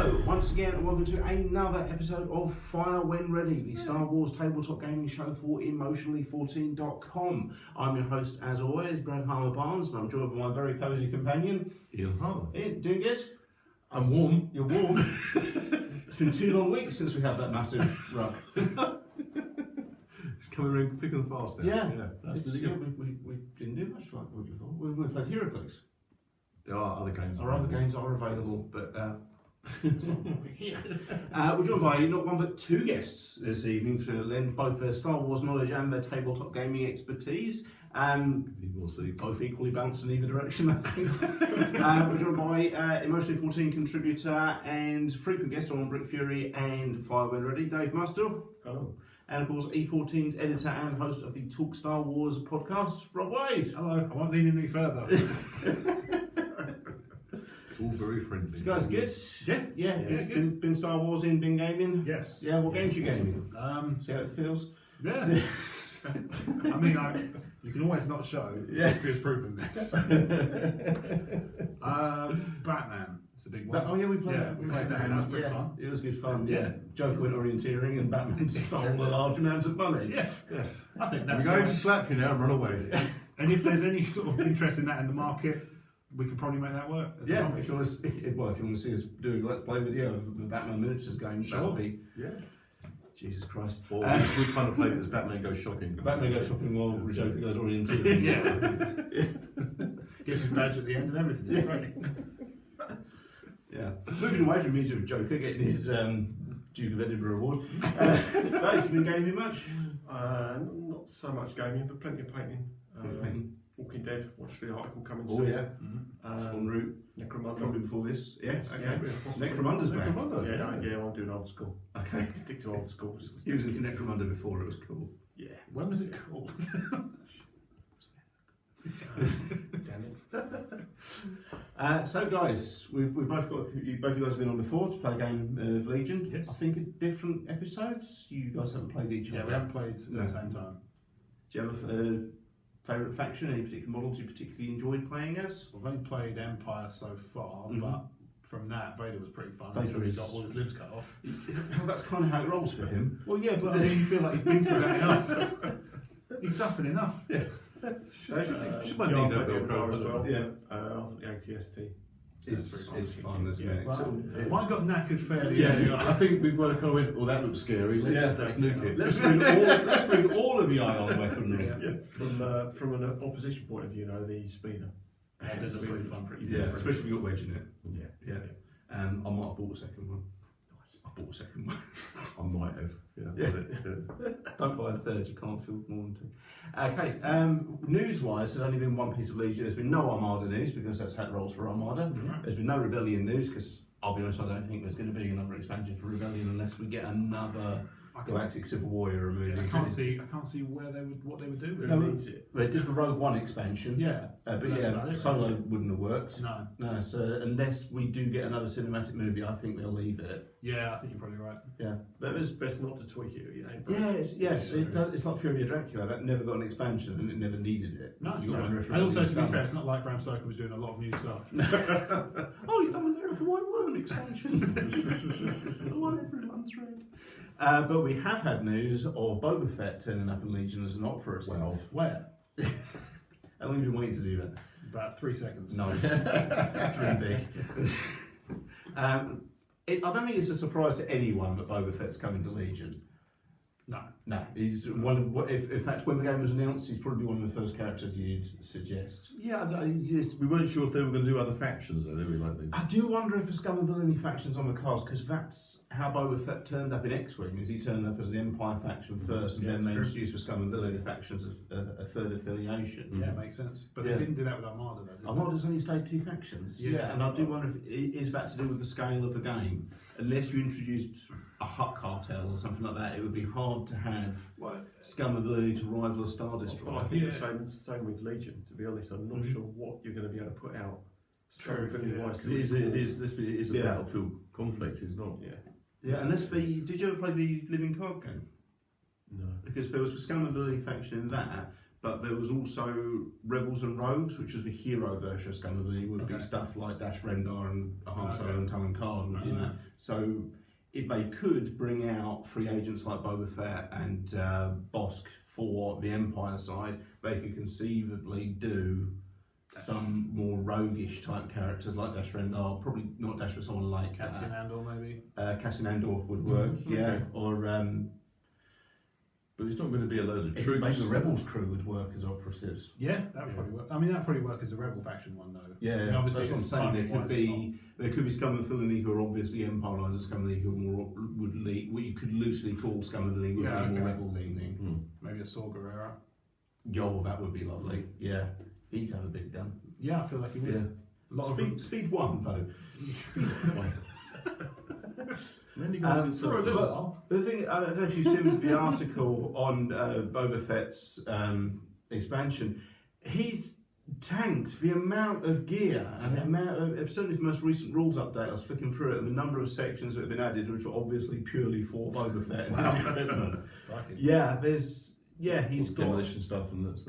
Hello, once again, and welcome to another episode of Fire When Ready, the Star Wars tabletop gaming show for emotionally14.com. I'm your host, as always, Brad Harmer-Barnes, and I'm joined by my very cosy companion, Ian Harmer. Ian, doing good? I'm warm. You're warm. It's been 2 long weeks since we had that massive rug. It's coming around thick and fast now. Yeah. That's really good. We didn't do much like that before. We played Heracles. There are other games. Our other games are available, but we're joined by not one but 2 guests this evening to lend both their Star Wars knowledge and their tabletop gaming expertise. Both equally balanced in either direction, I think. We're joined by Emotionally 14 contributor and frequent guest on Brick Fury and Fire When Ready, Dave Mustill. Hello. And of course, E14's editor and host of the Talk Star Wars podcast, Rob Wade. Hello, I won't lean any further. It's all very friendly. So guys, good? Yeah. Been Star Wars in, been gaming? Yes. Yeah, what games you gaming? See how it feels? Yeah. I mean, you can always not show. Yeah. History has proven this. Batman. It's a big one. Oh yeah, we played that. We played that, and that was pretty fun. It was good fun. Yeah. Joker went orienteering and Batman stole a large amount of money. Yeah. Yes. I think We're that's going to slap you now and run away. And if there's any sort of interest in that in the market, we could probably make that work. Yeah, if you want to see us doing a Let's Play video of the Batman miniatures game, Sure. that would be Yeah. Jesus Christ. Or we kind of play it as Batman goes shopping. Batman goes shopping while Joker goes orienteering. Yeah. Gets his badge at the end and everything. It's great. Yeah. Moving away from music of Joker, getting his Duke of Edinburgh award. Dave, you been gaming much? Not so much gaming, but plenty of painting. Painting. Walking Dead, watched the article coming Oh soon. yeah. En route. Necromunda. Probably before this. Yes. Okay. Yeah. Possibly. Necromunda's back. Yeah, I'm doing old school. Okay. Stick to old school. He was into Necromunda before it was cool. Yeah. When was it called? Damn it. So guys, we've both got you guys have been on before to play a game of Legion. Yes. I think at different episodes. You guys haven't played each other. Yeah, we haven't played at the same time. Do you have a favourite faction? Any particular models you particularly enjoyed playing as? We've only played Empire so far, Mhm. but from that, Vader was pretty fun. Vader until he is- got all his limbs cut off. Well, that's kind of how it rolls for him. Well, yeah, but I mean, you feel like he's been through that enough. He's suffered enough. Should run Yeah, these I've out played there Empire as well. Yeah. I think the ATST. It's fun, isn't it? Well, So, mine got knackered fairly early Yeah, on. I think we've got to kind of went, well, that looks scary. Let's nuke it. let's bring all of the ion weaponry. Yeah. From an opposition point of view, though, the speeder. Yeah, there's a pretty fun. Yeah, especially if you got wedge in it. Yeah. I might have bought a second one. I bought a second one. I might have. Yeah. Don't buy a third, you can't field more than 2. Okay, news-wise, there's only been one piece of Legion. There's been no Armada news because that's how it rolls for Armada. Right. There's been no Rebellion news because, I'll be honest, I don't think there's going to be another expansion for Rebellion unless we get another Galactic Civil Warrior movie. I can't see what they would do with No, it. They did the Rogue One expansion. Yeah, But that's yeah, about it, Solo right? wouldn't have worked. No. So unless we do get another cinematic movie, I think they'll leave it. Yeah, I think you're probably right. Yeah, but It's best not to tweak it, you know. it's like Fury of Dracula. That never got an expansion and it never needed it. No, you got one and also to be fair, it's not like Bram Stoker was doing a lot of new stuff. Oh, he's done a Miracle White Worm expansion. The one everyone's read. But we have had news of Boba Fett turning up in Legion as an operative. Well, Where? How long have you been waiting to do that? About 3 seconds. Nice. Dream big. I don't think it's a surprise to anyone that Boba Fett's coming to Legion. No, he's one of. In fact, when the game was announced, he's probably one of the first characters you'd suggest. yeah, yes, we weren't sure if they were going to do other factions, though, did we? Like I do wonder if the Scum and Villainy factions on the cast, because that's how Boba Fett turned up in X-Wing. Is he turned up as the Empire faction first, and then they introduced the Scum and Villainy factions as a third affiliation. Yeah, it makes sense. But they didn't do that with Armada, though. Did Armada's only stayed 2 factions. Yeah. And I do wonder if is that to do with the scale of the game. Unless you introduced a Hutt cartel or something like that, it would be hard to have Scum and Villainy to rival a Star But Destroyer. I think the same with Legion, to be honest. I'm not sure what you're going to be able to put out. True, Wise it is a battlefield conflict, it's not. Yeah. Unless did you ever play the Living Card game? No. Because there was the Scum and Villainy faction in that, but there was also Rebels and Rogues, which was the hero version of Scum of the League. Would be stuff like Dash Rendar and Han Solo and Talon Card would be in that. So if they could bring out free agents like Boba Fett and Bosk for the Empire side, they could conceivably do some more roguish type characters like Dash Rendar, probably not Dash, but someone like Cassian Andor maybe. Cassian Andor would work, or but it's not going to be a load of maybe troops. the Rebels crew would work as operatives. Yeah, that would probably work. I mean, that probably work as the Rebel faction one though. Yeah, I mean, obviously that's what I'm it's saying. timing-wise, There could be Scum of the League who are obviously Empire lines, and Scum of the League who would lead. What you could loosely call Scum of the League would be more Rebel leaning. maybe a Saw Gerrera. Yo, that would be lovely. Yeah, he'd have a big gun. Yeah, I feel like he would. Yeah. A lot of Speed 1 though. Many guys for a little while. The thing, I don't know if you've seen the article on Boba Fett's expansion. He's tanked the amount of gear and the amount of, certainly the most recent rules update, I was flicking through it, and the number of sections that have been added, which are obviously purely for Boba Fett and his equipment. He's got demolition stuff and that's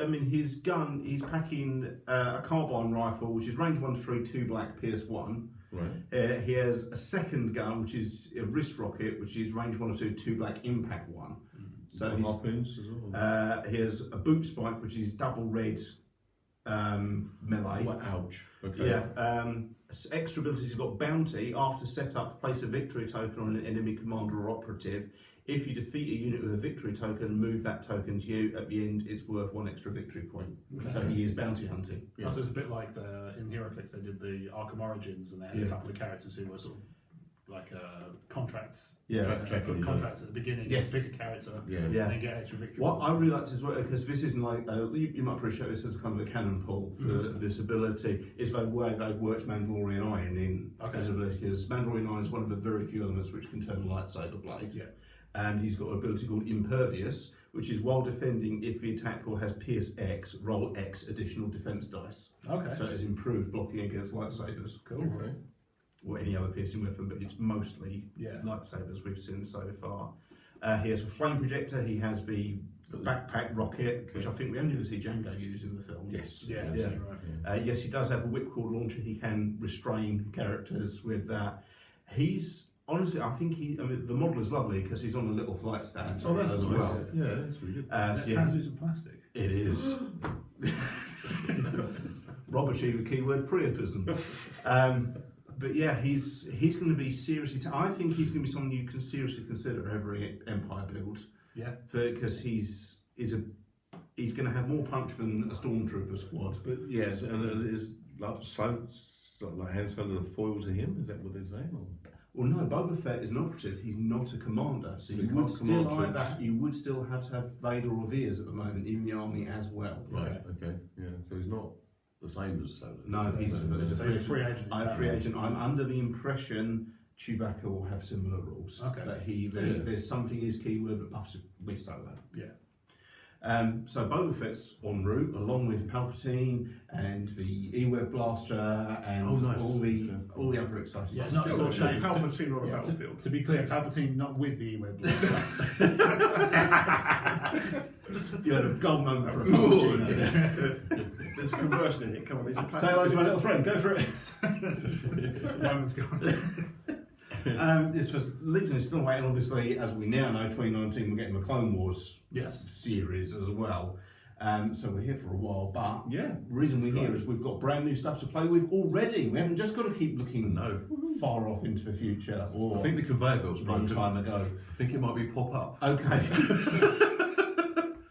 I mean, his gun, he's packing a carbine rifle, which is range 1 to 3, 2 black, Pierce 1. right. He has a second gun, which is a wrist rocket, which is range 1 or 2, 2 black, impact 1. So he's, harpoons as well. he has a boot spike, which is double red melee. Well, ouch. Okay. Yeah. Extra abilities, he's got bounty. After setup, place a victory token on an enemy commander or operative. If you defeat a unit with a victory token, move that token to you. At the end, it's worth 1 extra victory point. Okay. So he is bounty hunting. Yeah. So it's a bit like in HeroClix they did the Arkham Origins, and they had a couple of characters who were sort of like contracts. Contracts at the beginning. Yes. Pick a character. Yeah. Yeah. And then get extra victory. What points. I really liked as well, because this isn't like, you might appreciate this as kind of a cannon pull for this ability, is the way they've worked Mandalorian Iron in as ability, because Mandalorian Iron is one of the very few elements which can turn a lightsaber blade. Yeah. And he's got an ability called Impervious, which is while defending, if the attack roll has Pierce X, roll X additional defense dice. Okay. So it's improved blocking against lightsabers. Cool. Okay. Or any other piercing weapon, but it's mostly lightsabers we've seen so far. He has a flame projector, he has the backpack rocket, which I think we only ever see Django use in the film. Yes. Yeah. Yeah. Right. Yes, he does have a whipcord launcher, he can restrain characters with that. Honestly, I mean, the model is lovely because he's on a little flight stand Oh, that's as nice. well. Yeah, that's really good. Translucent plastic. It is. Rob achieved the keyword priapism. But yeah, he's going to be seriously. I think he's going to be someone you can seriously consider every Empire build. Yeah. Because he's going to have more punch than a Stormtrooper squad. But yes, and is like Han Solo the foil to him? Is that what they're saying? Or? Well, no, Boba Fett is an operative. He's not a commander, so So you he would can't still command either, troops. you would still have to have Vader or Veers at the moment in the army as well. Right. Okay. Yeah. So he's not the same as Solo. No, he's a Free agent. I'm a free agent. I'm under the impression Chewbacca will have similar rules. Okay. That there's something his keyword that buffs with Solo. Yeah. So Boba Fett's en route, along with Palpatine and the E-Web blaster and all the other exciting Yeah, stuff. not Still so got shame. Palpatine on a battlefield. To be clear, Palpatine not with the web. Yeah, the gold moment for a Palpatine. There's a conversion in it. Come on, there's a Say hello to my little friend. Go for it. Moment's gone. This was Legion is still waiting. Obviously, as we now know, 2019 we're getting the Clone Wars series as well. So we're here for a while, but the reason we're here is we've got brand new stuff to play with already. We haven't just got to keep looking far off into the future or I think the conveyor belt's a long broken. time ago. I think it might be pop up. Okay.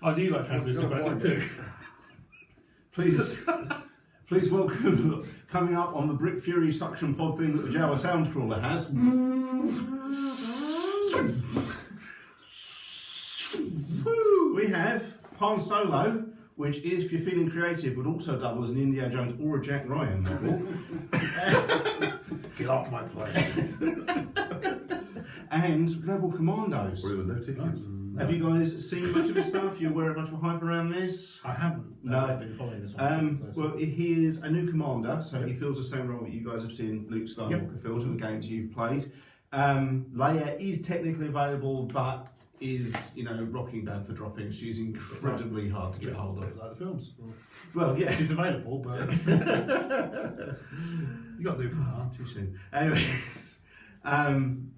I do like translucent plastic too. Please welcome, coming up on the Brick Fury suction pod thing that the Jawa Soundcrawler has. We have Han Solo, which is, if you're feeling creative, would also double as an Indiana Jones or a Jack Ryan model. Get off my plane. And Rebel Commandos. Or even no tickets. Have you guys seen much of this stuff? You aware of much of the hype around this? I haven't. No. I've been following this one. Well, he is a new commander, so he fills the same role that you guys have seen Luke Skywalker filled in the games you've played. Leia is technically available, but is, you know, rocking bad for dropping. She's incredibly hard to get hold of. Like the films. Well, yeah. She's available, but you got to do it. Too soon. Anyway,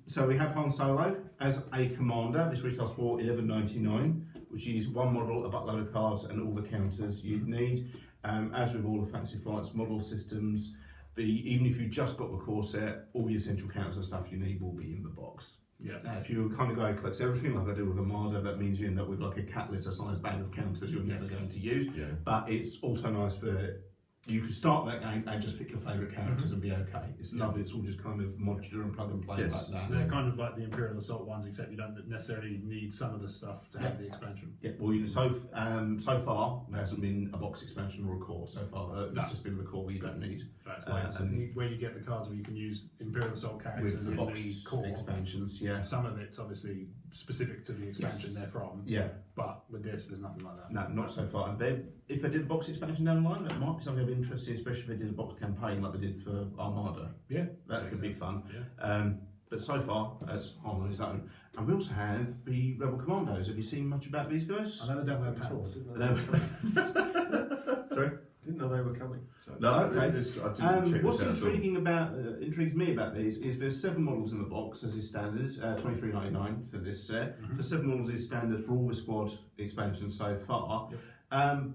so we have Han Solo as a commander. This retails for $11.99, which is one model, a buttload of cards, and all the counters you'd need. As with all the Fantasy Flights model systems, even if you just got the core set, all the essential counters and stuff you need will be in the box. Yes. If you kind of go and collect everything like I do with Armada, that means you end up with like a cat litter sized bag of counters you're never going to use. Yeah. But it's also nice for you can start that game and just pick your favourite characters and be okay. It's lovely. It's all just kind of modular and plug and play like that. They're kind of like the Imperial Assault ones, except you don't necessarily need some of the stuff to have the expansion. Yeah. Well, so far there hasn't been a box expansion or a core. So far, it's just been the core you don't need. Right, so where you get the cards where you can use Imperial Assault characters with the in box the core expansions. Yeah. Some of it's obviously specific to the expansion they're from. Yeah. But with this, there's nothing like that. No, not so far. If they did a box expansion down the line, that might be something of interest, especially if they did a box campaign like they did for Armada. Yeah. That could be fun. Yeah. But so far, that's on his own. And we also have the Rebel Commandos. Have you seen much about these guys? I know they don't wear pants. Sorry? Didn't know they were coming. So. No, okay. I didn't check What's this out. intrigues me about these is there's 7 models in the box as is standard, $23.99 for this set. So 7 models is standard for all the squad expansions so far. Yep.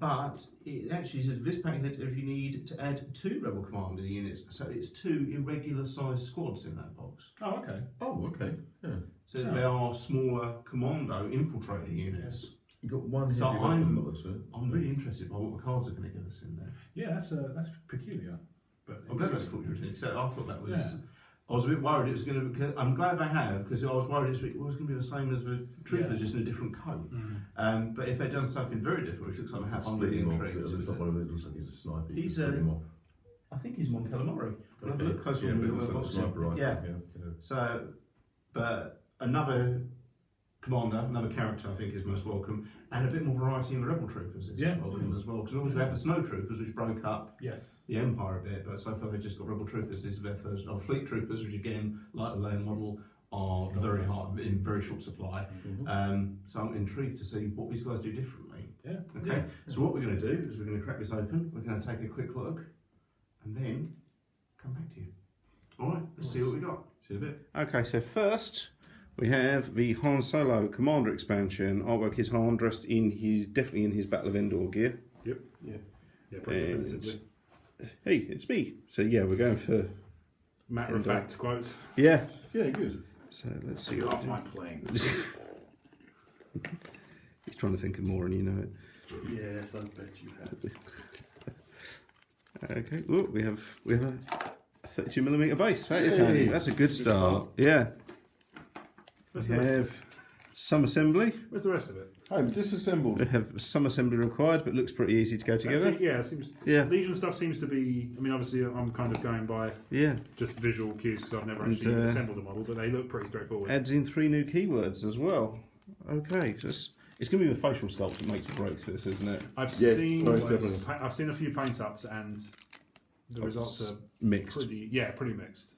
But it actually says this pack hits if you need to add 2 Rebel Commander units, so it's 2 irregular sized squads in that box. Oh, okay. Oh, okay. Yeah. So they are smaller commando infiltrator units. You got one. So heavy weapon, that looks good. I'm really interested by what the cards are going to give us in there. Yeah, that's peculiar. But I'm glad that's caught your attention. So I thought that was. Yeah. I was a bit worried it was going to be. I'm glad they have because I was worried it was going to be the same as the Troopers, just in a different coat. But if they'd done something very different, which looks like they have, I'm really intrigued. It's not one of them. It looks like he's a sniper. You He's can split him off. I think he's Mon Calamari. But I've Okay. looked closer Yeah, on but the it looks like a box. sniper rifle. Yeah. Yeah. So, but another commander, another character, I think is most welcome, and a bit more variety in the Rebel Troopers is welcome as well. Because obviously we have the Snow Troopers, which broke up the Empire a bit, but so far they've just got Rebel Troopers. This is their first. Fleet Troopers, which again, like the Leia model, are very hard in very short supply. So I'm intrigued to see what these guys do differently. Yeah. Okay. So what we're going to do is we're going to crack this open. We're going to take a quick look, and then come back to you. All right. Let's see what we got. See you in a bit. Okay. So first. We have the Han Solo Commander expansion. Artwork is Han dressed definitely in his Battle of Endor gear. Yep. Yeah, pretty definitively. Hey, it's me. So yeah, we're going for matter of fact quotes. Yeah. Yeah, good. So let's see. Get off my plane. He's trying to think of more, and you know it. Yes, I bet you have. Okay. Look, we have a 32mm base. That is handy. That's a good start. Yeah. We have some assembly. Where's the rest of it? Oh, disassembled. We have some assembly required, but looks pretty easy to go together. It seems. Yeah. Legion stuff seems to be. I mean, obviously, I'm kind of going by just visual cues because I've never actually assembled a model, but they look pretty straightforward. Adds in 3 new keywords as well. Okay, so it's going to be the facial sculpt that makes or breaks this, isn't it? I've Yes, seen most definitely. I've seen a few paint ups and the results are mixed. pretty mixed.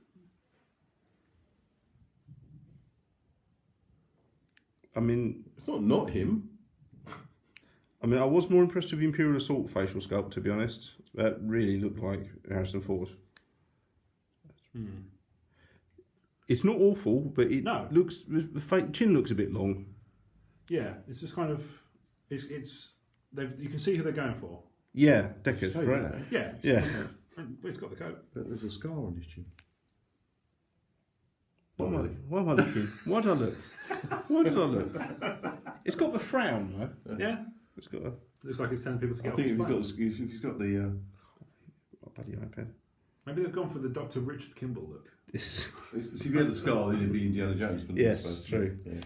I mean, It's not him. I was more impressed with the Imperial Assault facial sculpt, to be honest. That really looked like Harrison Ford. It's not awful, but it looks. The fake chin looks a bit long. Yeah, it's just kind of you can see who they're going for. Yeah, Deckard, Say right? that. Yeah, Yeah. It's got the coat. But there's a scar on his chin. Why am I looking? Why did I look? Why did I look? It's got the frown, though. Yeah, It's got a looks like he's telling people to get I off think his plane. he's got the. bloody iPad. Maybe they've gone for the Dr. Richard Kimball look. This. If he had the scar, then he'd be Indiana Jones. Wouldn't Yes, he, I suppose? true. Yeah.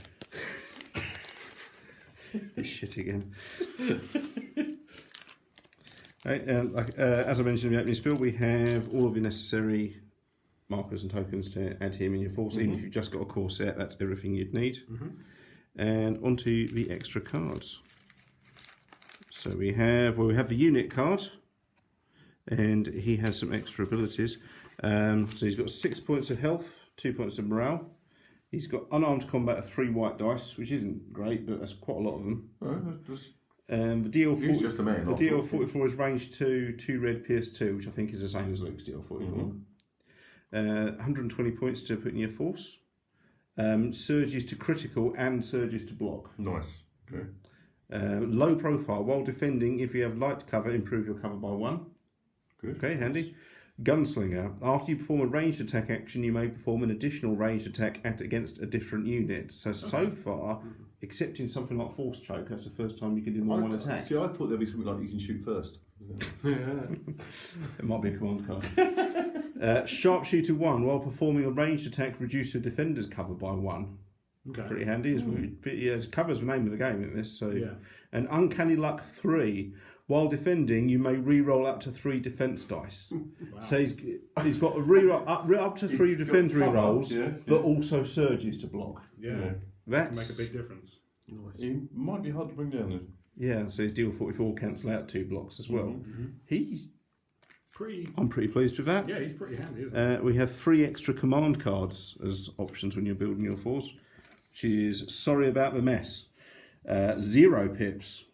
This shit again. Right, as I mentioned in the opening spiel, we have all of the necessary markers and tokens to add him in your force. Even if you've just got a core set, that's everything you'd need. And onto the extra cards. So we have the unit card, and he has some extra abilities. So he's got 6 points of health, 2 points of morale. He's got unarmed combat of 3 white dice, which isn't great, but that's quite a lot of them. The DL He's just a man. The DL44 is range 2, 2 red, pierce 2, which I think is the same as Luke's DL44. 120 points to put in your force. Surges to critical and surges to block. Nice. Okay. Low profile. While defending, if you have light cover, improve your cover by 1. Good. Okay, handy. Gunslinger. After you perform a ranged attack action, you may perform an additional ranged attack against a different unit. So far, excepting something like Force Choke, that's the first time you can do more than one attack. See, I thought there'd be something like you can shoot first. It might be a command card. Sharpshooter 1. While performing a ranged attack, reduce your defender's cover by 1. Okay. Pretty handy. It's covers the name of the game in this. So, Yeah. And Uncanny Luck 3. While defending, you may re-roll up to 3 defense dice. Wow. So he's got a re-roll up to 3 defense re-rolls, yeah. but also surges to block. Yeah. Yeah. That's Can make a big difference. Nice. He might be hard to bring down. yeah. So his deal 44 cancel out 2 blocks as well. I'm pretty pleased with that. Yeah, he's pretty handy, isn't he? We have 3 extra command cards as options when you're building your force, which is Sorry About the Mess. 0 pips.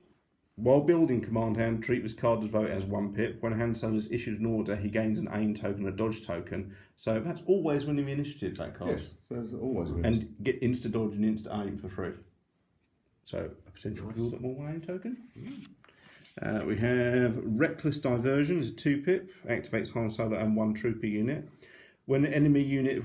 While building command hand, treat this card as vote as 1 pip. When a hand seller is issued an order, he gains an aim token, a dodge token. So that's always winning the initiative, that card. Yes, there's always wins. And get insta dodge and insta aim for free. So a potential build up more 1 aim token. We have Reckless Diversion, is a 2 pip, activates Han Solo and 1 trooper unit. When an enemy unit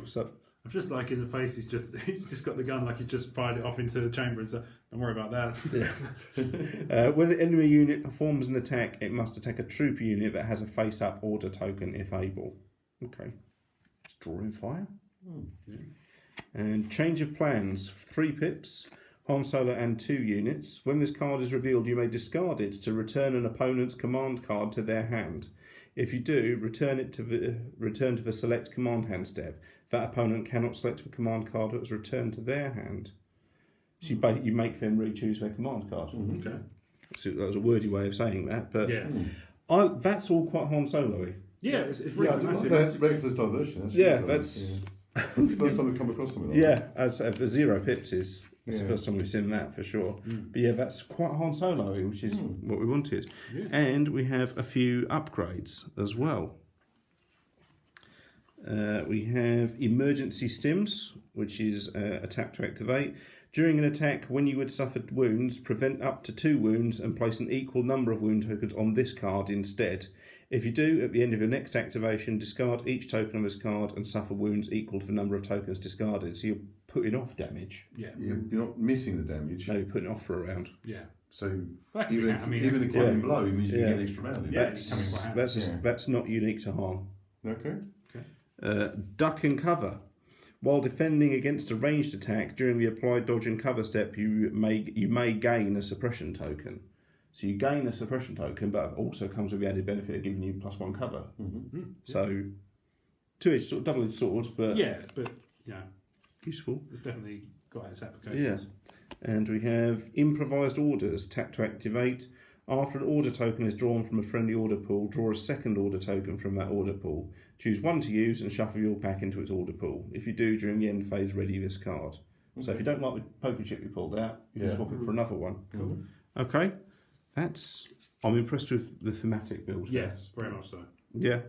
I'm just like in the face. He's just got the gun like he's just fired it off into the chamber and so don't worry about that. when an enemy unit performs an attack, it must attack a trooper unit that has a face-up order token if able. Okay. It's drawing fire. Yeah. And Change of Plans, 3 pips, Han Solo and 2 units. When this card is revealed, you may discard it to return an opponent's command card to their hand. If you do, return to the select command hand step. That opponent cannot select the command card that was returned to their hand. So you make them re-choose their command card. Okay. So that was a wordy way of saying that, but Yeah. That's all quite Han Solo-y. Yeah, it's really thematic. That's Reckless Diversion. That's That's the first time we've come across something like that. as the 0 pips is. It's the first time we've seen that for sure. But yeah, that's quite Han Solo-y, which is what we wanted. Yeah. And we have a few upgrades as well. We have Emergency Stims, which is a tap to activate. During an attack, when you had suffered wounds, prevent up to 2 wounds and place an equal number of wound tokens on this card instead. If you do, at the end of your next activation, discard each token on this card and suffer wounds equal to the number of tokens discarded. So you're putting off damage. Yeah. You're not missing the damage. No, you're putting it off for a round. Yeah. So That can be even ha- I mean, even a killing yeah. blow means you Yeah. get an extra round. Yeah. That's that's not unique to Han. Okay. Duck and cover. While defending against a ranged attack during the applied dodge and cover step, you may gain a suppression token. So you gain a suppression token, but it also comes with the added benefit of giving you +1 cover. So two-edged sort, double-edged sword, but useful. it's definitely got its applications. Yeah. And we have improvised orders. Tap to activate. After an order token is drawn from a friendly order pool, draw a second order token from that order pool. Choose 1 to use and shuffle your pack into its order pool. If you do, during the end phase, ready this card. So if you don't like the poker chip you pulled out, you can swap it for another one. Cool. Okay. I'm impressed with the thematic build. Yes, very much so. Yeah.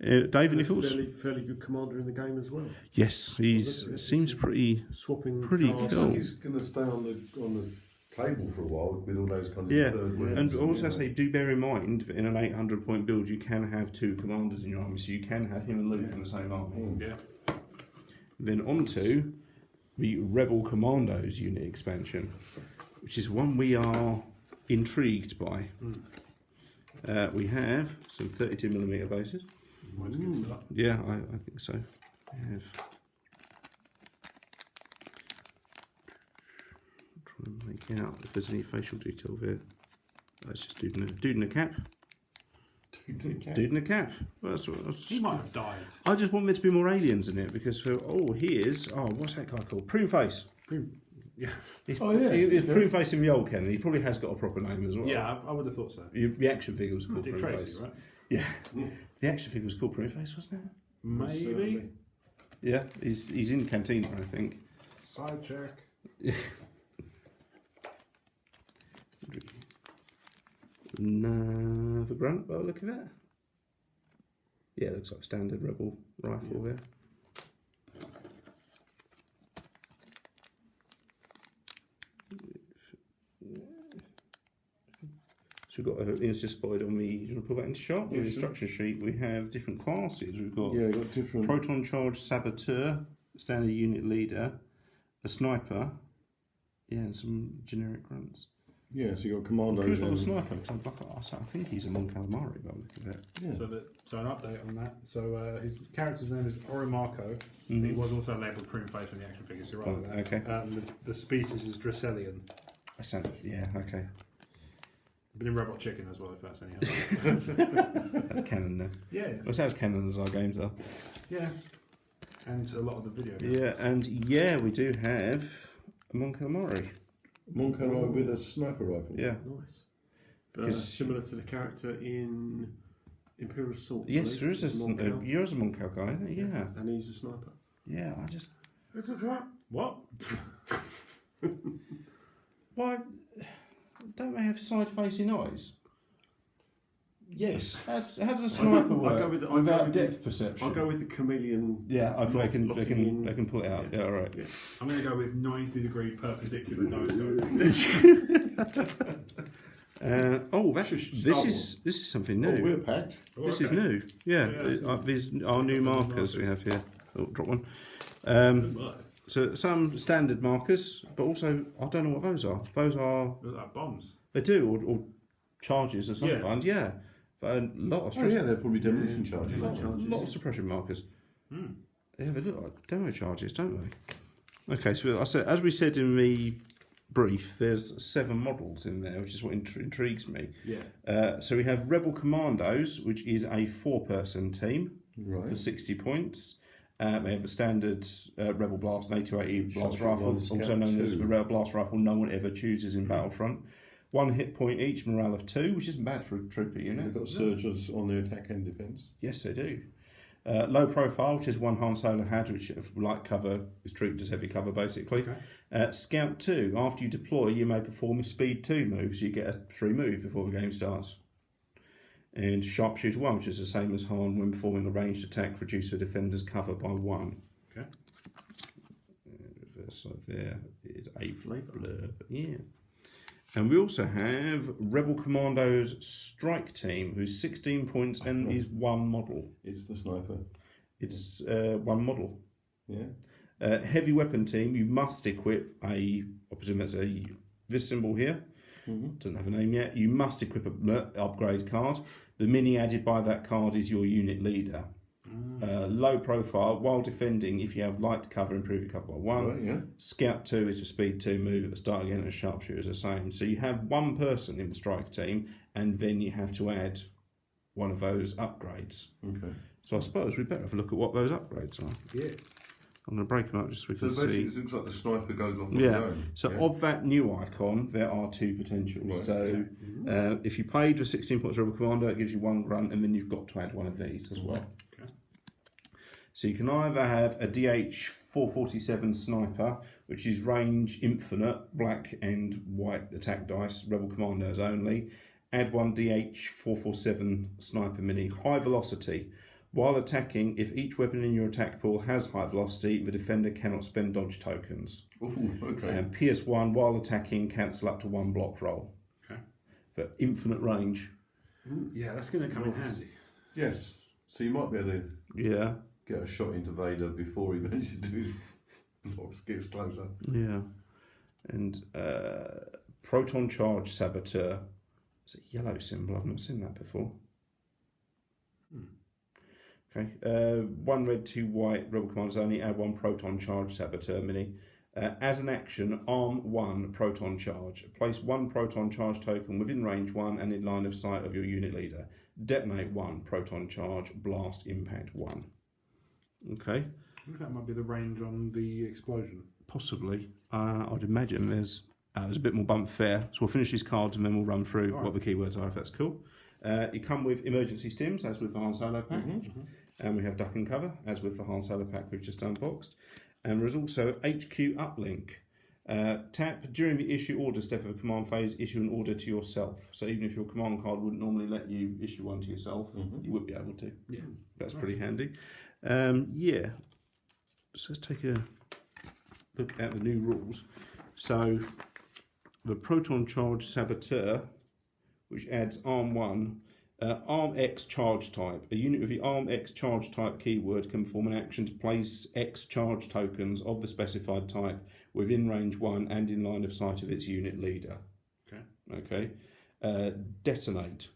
Dave, any thoughts? Fairly good commander in the game as well. Yes, seems pretty Swapping pretty cards. cool. He's going to stay on the table for a while with all those kind of Yeah, third wins. and also say, do bear in mind that in an 800 point build, you can have 2 commanders in your army, so you can have him and Luke in the same army. Yeah. Then on to the Rebel Commandos unit expansion, which is one we are intrigued by. We have some 32mm bases. Mine's good for that. Yeah, I think so. We have. Try and make out if there's any facial detail there. That's just dude in a cap. Dude in a cap. Well, He might have died. I just want there to be more aliens in it because what's that guy called? Pruneface. Yeah. He's Pruneface in the old canon. He probably has got a proper name as well. Yeah, I would have thought so. The action figure was called Dick Pruneface. Tracy, right? Yeah. The action figure was called Pruneface, wasn't it? Maybe. Yeah, he's in Cantina, I think. Side check. Another grunt by the look of it. Yeah, it looks like standard rebel rifle there. So we've got it's just spotted on the. Do you want to pull that into shot? Yeah, With the sure. instruction sheet, we have different classes. We've got Yeah, got different. proton charge saboteur, standard unit leader, a sniper, yeah, and some generic grunts. Yeah, so you got Who's Commandos. on the And, sniper? Because I think he's a Mon Calamari by the look of it. yeah. So an update on that. So his character's name is Orimarco. He was also labelled prune face in the action figures. So you're right with that. Okay. The species is Dracelian. Yeah, okay. Been in Robot Chicken as well, if that's any help. That's canon then. Yeah, Well, it's as canon as our games are. yeah. And a lot of the video. Yeah, and yeah, we do have a Mon Calamari. Moncaro with a sniper rifle. Yeah. Nice. Because- Similar to the character in Imperial Assault. Yes, I there is a. believe, Mon Cal. You're a Mon Cal guy, isn't it? Yeah. And he's a sniper. Yeah, I just. What? Why. Don't they have side facing eyes? Yes. How does a sniper work? I'll go with the- I'll without go with the- depth perception. I'll go with the chameleon. Yeah, they can locking pull it out. Yeah, all right. Yeah. I'm going to go with 90-degree perpendicular nose cone. This is something Oh, new. we're packed. This is new. Yeah, these are new markers we have here. Oh, drop one. So some standard markers, but also I don't know what those are. Those are Those are bombs. they do or charges of some Yeah. kind. Yeah, but a lot of Oh, stress. yeah, they're probably demolition charges. A lot of suppression markers. Hmm. Yeah, they look like demo charges, don't they? Okay, so I said, as we said in the brief, there's 7 models in there, which is what intrigues me. Yeah. So we have Rebel Commandos, which is a 4-person team for Right. 60 points. They have a standard Rebel Blast, an 8280 blast Shotgun rifle, one, also Scout known as 2. the Rebel Blast rifle no one ever chooses in Battlefront. 1 hit point each, morale of 2, which isn't bad for a trooper unit. They've got surges on their attack and defence. Yes, they do. Low profile, which is one Han Solo had, which light cover is treated as heavy cover basically. Okay. Scout 2, after you deploy, you may perform a speed 2 move, so you get a free move before the game starts. And Sharpshooter 1, which is the same as Han, when performing a ranged attack, reduce a defender's cover by 1. Okay. So there is a blurb, yeah. And we also have Rebel Commandos Strike Team, who's 16 points and is 1 model. It's the sniper. It's 1 model. Yeah. Heavy Weapon Team, you must equip I presume that's this symbol here. Doesn't have a name yet. You must equip a upgrade card. The mini added by that card is your unit leader. Low profile, while defending, if you have light cover, improve your cover by 1. Right, yeah. Scout 2 is a speed 2 move at the start again, and Sharpshooter is the same. So you have 1 person in the strike team, and then you have to add one of those upgrades. Okay. So I suppose we better have a look at what those upgrades are. Yeah. I'm going to break them up just so we So can basically, see. it looks like the sniper goes off on Yeah. his own. So yeah? of that new icon, there are 2 potentials. Right, So if you paid for 16 points Rebel Commander, it gives you 1 grunt, and then you've got to add one of these as well. Okay. So you can either have a DH-447 sniper, which is range infinite, black and white attack dice, Rebel Commandos only. Add 1 DH-447 sniper mini, high velocity. While attacking, if each weapon in your attack pool has high velocity, the defender cannot spend dodge tokens. Ooh, okay. And PS1, while attacking, cancel up to 1 block roll. Okay. For infinite range. Yeah, that's going to come in handy. Yes. So you might be able to Yeah, get a shot into Vader before he manages to do his blocks, gets closer. yeah. And proton charge saboteur. It's a yellow symbol. I've not seen that before. Okay. 1 red, 2 white. Rebel Commanders only. Add 1 proton charge saboteur mini. As an action, arm 1 proton charge. Place 1 proton charge token within range 1 and in line of sight of your unit leader. Detonate 1 proton charge. Blast impact 1. Okay. I think that might be the range on the explosion. Possibly. I'd imagine there's a bit more bump fair. So we'll finish these cards and then we'll run through what the keywords are, if that's cool. You come with emergency stims, as with the Han Solo pack. And we have duck and cover, as with the Han Solo pack we've just unboxed. And there is also HQ uplink. Tap during the issue order step of a command phase, issue an order to yourself. So even if your command card wouldn't normally let you issue one to yourself, you would be able to. Yeah. That's pretty handy. Yeah. So let's take a look at the new rules. So the Proton Charge Saboteur, which adds Arm 1, Arm X charge type. A unit with the Arm X charge type keyword can perform an action to place X charge tokens of the specified type within range 1 and in line of sight of its unit leader. Okay. Detonate.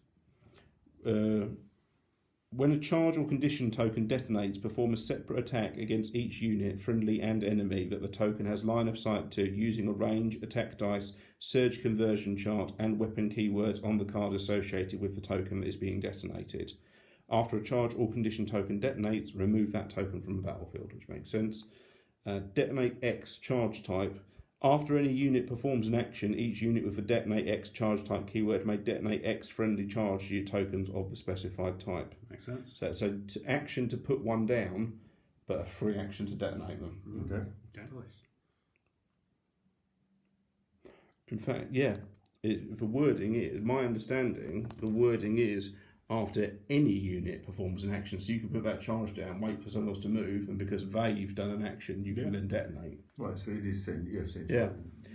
When a charge or condition token detonates, perform a separate attack against each unit, friendly and enemy, that the token has line of sight to using a range, attack dice, surge conversion chart, and weapon keywords on the card associated with the token that is being detonated. After a charge or condition token detonates, remove that token from the battlefield, which makes sense. Detonate X charge type. After any unit performs an action, each unit with a Detonate X charge type keyword may detonate X friendly charge tokens of the specified type. Makes sense. So it's an action to put one down, but a free action to detonate them. Okay. Nice. In fact, yeah, the wording is, my understanding, the wording is after any unit performs an action. So you can put that charge down, wait for someone else to move, and because they've done an action, you can then detonate. Right, so it is sent, yes. Yeah.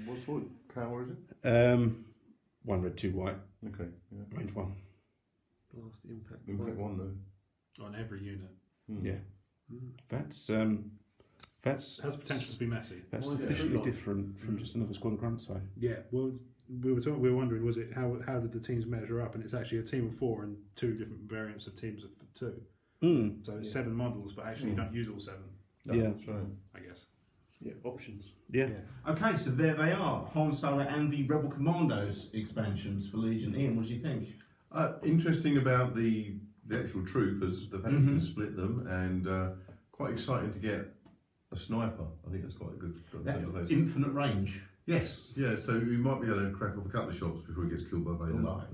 What sort of power is it? 1 red, 2 white, Okay. Yeah. range 1. Blast impact. Impact 1 though. On every unit. Yeah. That's It has potential to be messy. that's Why is it sufficiently so long? different from just another squad of grunts, though. Yeah, well, we were wondering, was it how did the teams measure up? And it's actually a team of 4 and 2 different variants of teams of 2. So it's 7 models, but actually you don't use all 7. No, Yeah. that's right. I guess. Yeah, options. Yeah. Okay, so there they are, Han Solo and the Rebel Commandos expansions for Legion. Ian, what do you think? Interesting about the actual troopers, the fact you can split them, and quite exciting to get a sniper. I think that's quite a good place. Infinite range. Yes, yeah, so we might be able to crack off a couple of shots before he gets killed by Vader. Right.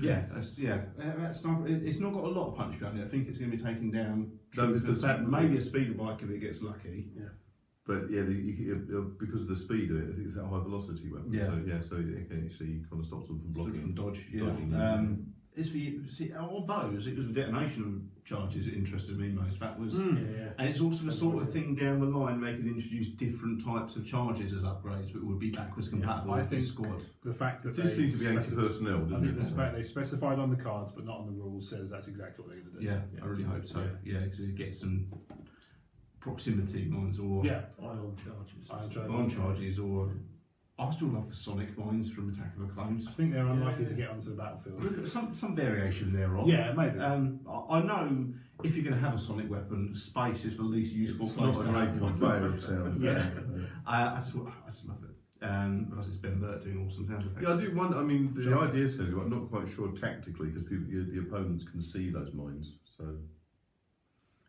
Yeah, that's not. It's not got a lot of punch behind it. I think it's going to be taking down. No, it's maybe a speeder bike if it gets lucky. Yeah. But yeah, because of the speed of it, I think it's that high velocity weapon. Yeah. So it can actually kind of stops them from blocking. From dodge. Dodging, Yeah. It's for you. See, of those, it was the detonation charges that interested me most. That was, and it's also the sort of thing down the line they could introduce different types of charges as upgrades that would be backwards compatible I with think this squad. the fact that It just seems to be anti-personnel, I doesn't think it? they specified on the cards, but not on the rules, says that's exactly what they're going to do. Yeah, I really hope so. Yeah, to get some proximity mines or Ion charges. ion charges, or I still love the sonic mines from Attack of the Clones. I think they're unlikely to get onto the battlefield. Look at some variation thereof. Yeah, maybe. I know if you're going to have a sonic weapon, space is the least useful It's place not to a great have one. conveyor of sound. Yeah. I just love it. Because it's Ben Burt doing awesome sound effects. Yeah, I do wonder. I mean, the idea says it, but I'm not quite sure tactically because the opponents can see those mines. So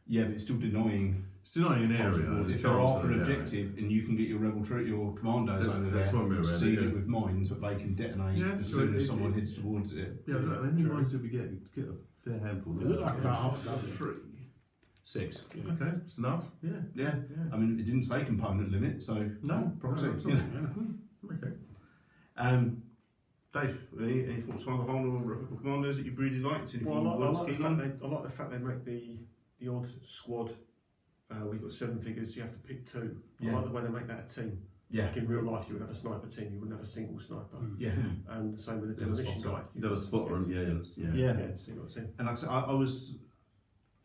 Yeah, but it's still denying. it's denying an area. If they're after an objective and you can get your your commandos over there, one way around seed it, it with mines that they can detonate as soon as someone heads towards it. Yeah, how many mines did we get? Get a fair handful. It looked like about half a dozen. 3, 6. Okay, it's enough. Yeah. Yeah. I mean, it didn't say component limit, so No, proxy. not at all. You know. Okay. Dave, any thoughts on the whole Rebel Commandos that you really liked? Well, I like the fact they make the odd squad. We've got 7 figures. You have to pick 2. I like the way they make that a team. Yeah. Like in real life, you would have a sniper team. You wouldn't have a single sniper. Yeah. And the same with the There was demolition spotter. guy. There was a spotter, and yeah. Yeah. So you got a team. And like I said, I was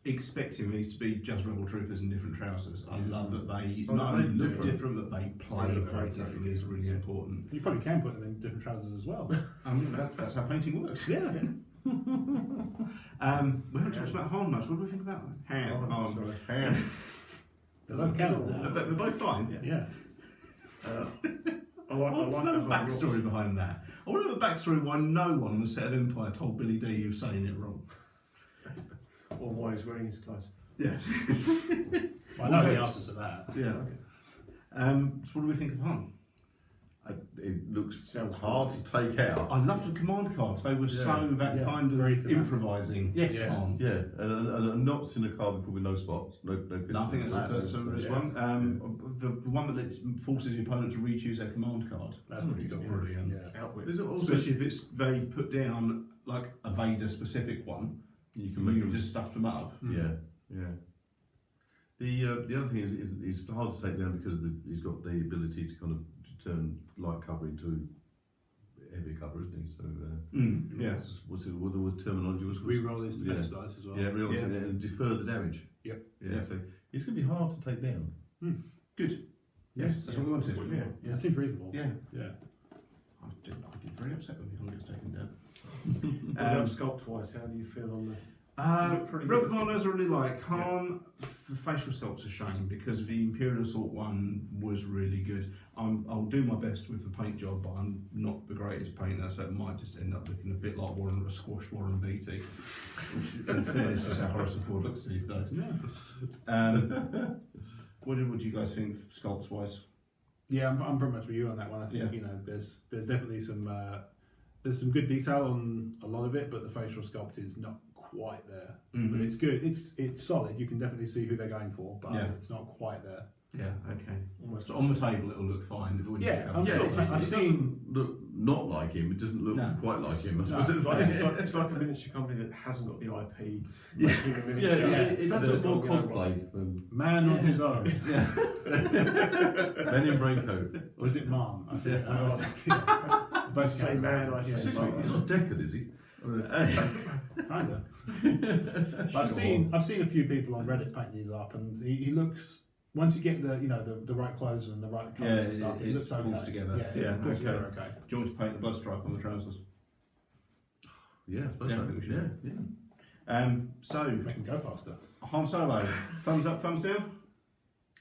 expecting these to be just rebel troopers in different trousers. I love that they not only look different, but they play very differently. Is really important. You probably can put them in different trousers as well. I mean, that's how painting works. Yeah. We haven't talked about Han much. What do we think about Han? Hand. There's no count now. They're both fine. Yeah. I I like want to know the the whole backstory behind that. I want to know the backstory why no one on the set of Empire told Billy D he was saying it wrong. or why he's wearing his clothes. Yeah. Well, I know the answer to that. Yeah. So what do we think of Han? it looks Sounds hard to take out. I loved the command cards. They were so that kind very of thematic. improvising. Yes. on. Yeah, and I've not seen a card before with no spots, no pixels. No, I think that's the first time there is Yeah. one. The one that forces the opponent to re-choose their command card. That's pretty It's cool. brilliant. Yeah. Out with. Is it also Especially if it's they've put down like a Vader specific one, you can make you them just stuff them up. Yeah, yeah. The other thing is hard to take down because he's got the ability to kind of turn light cover into heavy cover, isn't he? So Yes. what's the terminology was? Reroll his defense dice as well. Yeah, real and defer the damage. Yep. Yeah, so it's going to be hard to take down. Good. Yes, that's what we wanted. Yeah. That seems reasonable. Yeah. Yeah. I get very upset when the hunger gets taken down. Sculpt-wise, how do you feel on the... Look pretty Real good. Commandos I really like. Khan, the facial sculpt's a shame because the Imperial Assault one was really good. I'll do my best with the paint job, but I'm not the greatest painter, so it might just end up looking a bit like a squashed Warren Beatty, which in fairness is how Harrison Ford looks these days. Yeah. What do you guys think sculpts wise? Yeah, I'm pretty much with you on that one. I think there's definitely some there's some good detail on a lot of it, but the facial sculpt is not quite there. But it's good. It's solid. You can definitely see who they're going for, but it's not quite there. Yeah, okay. Almost So on the table it'll look fine. When Yeah, you I'm pick sure. up. I've it seen- doesn't look not like him. It doesn't look No. quite like him. I No. suppose It's like a miniature company that hasn't got the IP. Yeah. making a miniature. It does There's look more not gonna cosplay than Man on his own. Men in Raincoat. Or is it Mom? I think. Yeah. Both Say man, I say Excuse man. me, he's not Deckard, is he? Kinda. I've seen a few people on Reddit paint these up, and he looks. Once you get the right clothes and the right colours and stuff, it looks pulls okay. together. Yeah, it pulls okay. together okay. Do you want to paint the blood stripe on the trousers? Yeah, I suppose Yeah, I so. think we should. Yeah. So Make them go faster. Han Solo, thumbs up, thumbs down.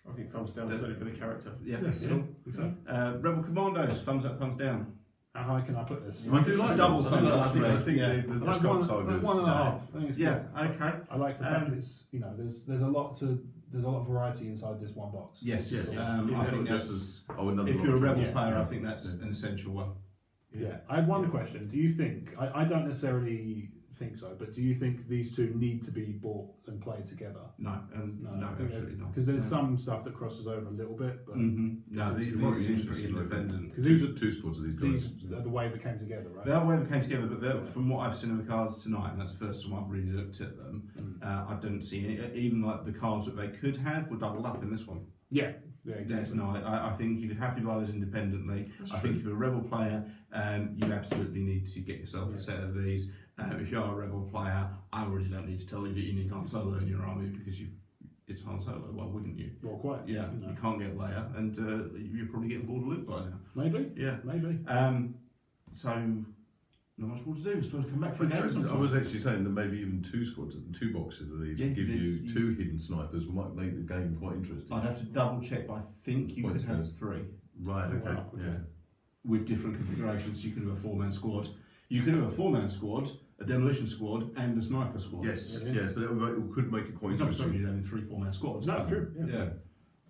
I think thumbs down, certainly for the character. Yeah. Yes. Yeah. Okay. Rebel Commandos, thumbs up, thumbs down. How high can I put this? I do like Double them. thumbs I up, think yeah. the I like sculpts one, are good. one and a half. I think it's Yeah, good. okay. I like the fact that it's there's a lot of variety inside this one box. Yes, Yes. I think just that's, another if you're a one. Rebels Yeah. player, I think that's an essential one. Yeah. I had one question. Do you think I don't necessarily think so, but do you think these two need to be bought and played together? No, no, absolutely not. Because there's some stuff that crosses over a little bit, but No, these It might be seem interesting pretty to look at. independent. Because these are Two squads of these guys. these are the way they came together, right? They are where they came together, but from what I've seen of the cards tonight, and that's the first time I've really looked at them, I don't see any, even like the cards that they could have were doubled up in this one. Yeah, exactly. Yes, no, I think you could happily buy those independently. I think if you're a Rebel player, you absolutely need to get yourself a set of these. If you are a Rebel player, I really don't need to tell you that you need Han Solo in your army because it's Han Solo. Why wouldn't you? Well, quite. Yeah, you can't get Leia, and you're probably getting bored of Luke by now. Maybe. Yeah. Maybe. So not much more to do. We're supposed to come back for I the game sometime. was actually saying that maybe even two squads, two boxes of these, Yeah, gives you you- two hidden snipers, might make the game quite interesting. I'd have to double check, but I think you Points could have goes. 3 Right, Oh, okay, wow, okay. yeah. with different configurations. You could have a 4-man squad. You could have a 4-man squad, a demolition squad, and a sniper squad. Yes, Yeah. so that could make it quite It's not interesting. necessarily having 3 4-man squads. No, it's but, true, yeah.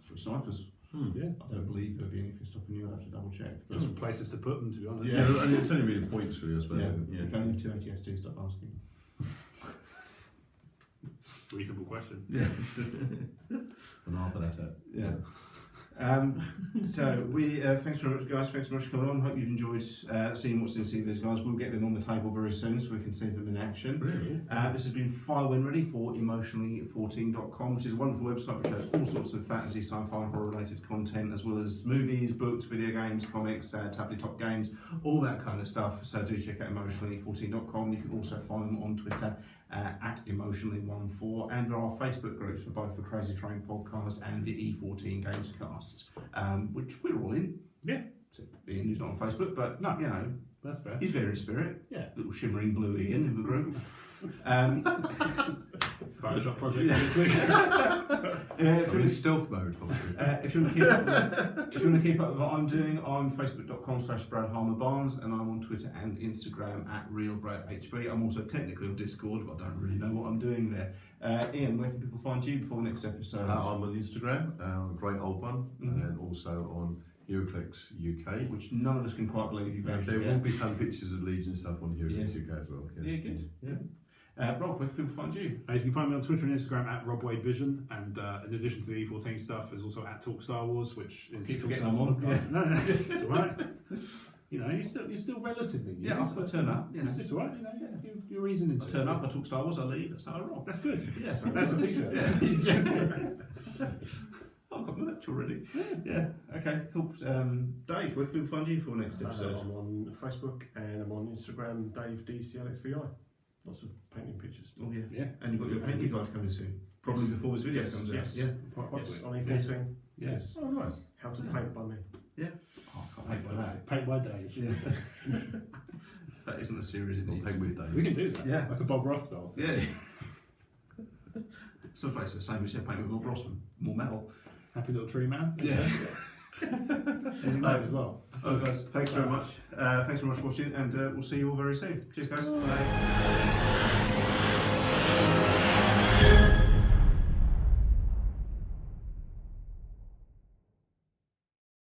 3 snipers. Yeah. I don't believe there'd be anything stopping you. I'd have to double check. But Just places to put them, to be honest. Yeah, and it's only really points for you, I suppose. yeah, Yeah. you can only have 2 ATST. Stop asking. Reasonable question. Yeah. And half of that. Yeah. So we thanks very much, guys. Thanks very much for coming on. Hope you've enjoyed seeing what's in these guys. We'll get them on the table very soon so we can see them in action. Brilliant. This has been File When Ready for emotionally14.com, which is a wonderful website which has all sorts of fantasy, sci-fi, horror related content, as well as movies, books, video games, comics, tabletop games, all that kind of stuff. So do check out emotionally14.com. You can also find them on Twitter at emotionally14, and there are Facebook groups for both the Crazy Train podcast and the E14 Games Cast, which we're all in. Yeah. So Ian, who's not on Facebook, but No. you know, That's fair. he's there in spirit. Yeah. Little shimmering blue Ian in the group. Photoshop project Yeah. this week. If I'm you in stealth mode, obviously. if you want to keep up with what I'm doing, I'm facebook.com/BradHarmerBarnes, and I'm on Twitter and Instagram at RealBradHB. I'm also technically on Discord, but I don't really know what I'm doing there. Ian, where can people find you before the next episode? I'm on Instagram, Great Old One, Mhm. and also on HeroClix UK. which none of us can quite believe you've managed to There get. will be some pictures of Legion stuff on HeroClix UK as well. Yes. Yeah, good. Rob, where can people find you? You can find me on Twitter and Instagram at RobWadeVision, and in addition to the E14 stuff, there's also at Talk Star Wars, which is Keep Talk forgetting Star I'm on. Wars podcast. No, it's all right. You know, you're still relatively new. Yeah, I'll turn up. You know. It's all right. You know, you're easing into I it. turn up, I talk Star Wars, I leave. That's how I roll. That's good. Yeah, That's a t-shirt. Yeah. I've got merch already. Yeah. Okay. Cool. Dave, where can people find you for next episode? I'm on Facebook and I'm on Instagram, Dave DCLXVI. Lots of painting pictures. Oh yeah. Yeah. And you've got your painting guide coming soon. Probably before this video comes out. Yes. Yeah. Quite Yes, possibly. on E14. Yes. Oh, nice. How to paint by me. Yeah. Oh, I can't wait for that. Paint by Dave. Yeah. That isn't a series it Or needs. Peg with Dave. We can do that. Yeah. Like a Bob Ross style. Yeah. Some place the same as you paint with Bob Ross, more metal. Happy little tree man. Yeah. There's his name as well. Oh guys, thanks very much. Thanks very much for watching, and we'll see you all very soon. Cheers guys. Bye.